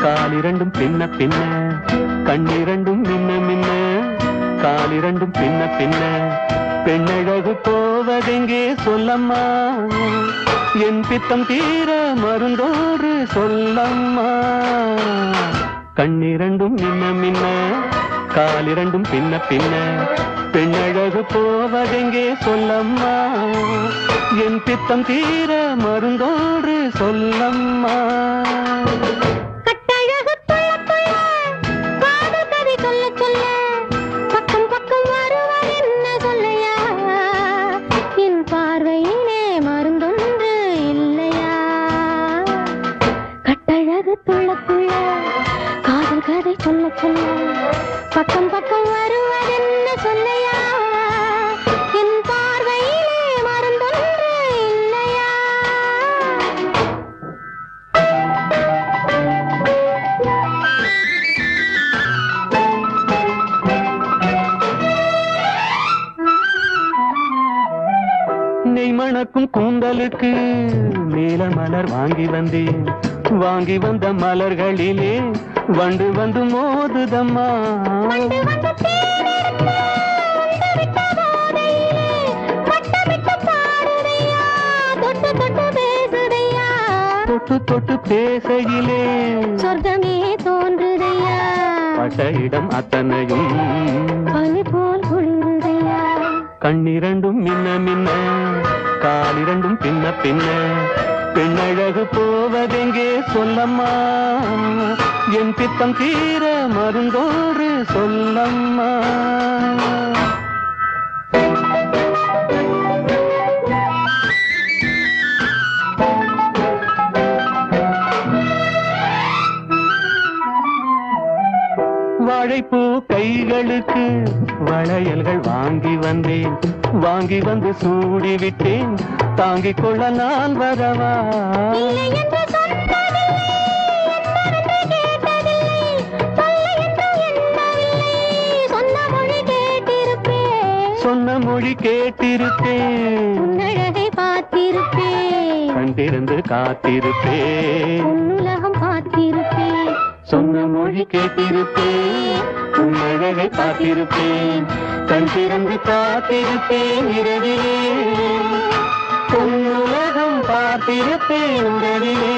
காலிரண்டும் பின்ன பின்ன கண்ணிரண்டும் மின்ன மின்ன காலிரண்டும் பின்ன பின்ன பெண்ணழகு போவதெங்கே சொல்லம்மா என் பித்தம் தீர மருந்தோடு சொல்லம்மா கண்ணிரண்டும் மின்ன மின்ன காலிரண்டும் பின்ன பின்ன பெண்ணழகு போவதெங்கே சொல்லம்மா என் பித்தம் தீர மருந்தோடு சொல்லம்மா பக்கம் பக்கம் வருவதென்ன சொல்லையா என் பார்வையிலே மருந்தொன்று இல்லையா நெய் மணக்கும் கூந்தலுக்கு மேல மலர் வாங்கி வந்தேன் வாங்கி வந்த மலர்களிலே வண்டு வந்து மோதுதம்மா தொட்டு தொட்டு பேசையிலே சொர்க்கமே தோன்றுதையா பட்ட இடம் அத்தனையும் பனி போல் குளிருதையா கண்ணிரண்டும் மின்ன மின்ன காலிரண்டும் பின்ன பின்ன பெண்ணழகு போவதெங்கே சொல்லம்மா என் பித்தம் தீர மருந்தோடு சொல்லம்மா வாழைப்பூ கைகளுக்கு வளையல்கள் வாங்கி வந்தேன் வாங்கி வந்து சூடிவிட்டேன் தாங்கிக் கொள்ள நான் வரவா சொன்ன மொழி கேட்டிருப்பேன் உன்னழகை பார்த்திருப்பேன் கண் திறந்து காத்திருப்பேன் உலகம் பார்த்திருப்பேன் சொன்ன மொழி கேட்டிருப்பேன் உன்னழகை பார்த்திருப்பேன் கண் திறந்து காத்திருப்பேன் இரவிலே உலகம் பார்த்திருப்பேன் உடலிலே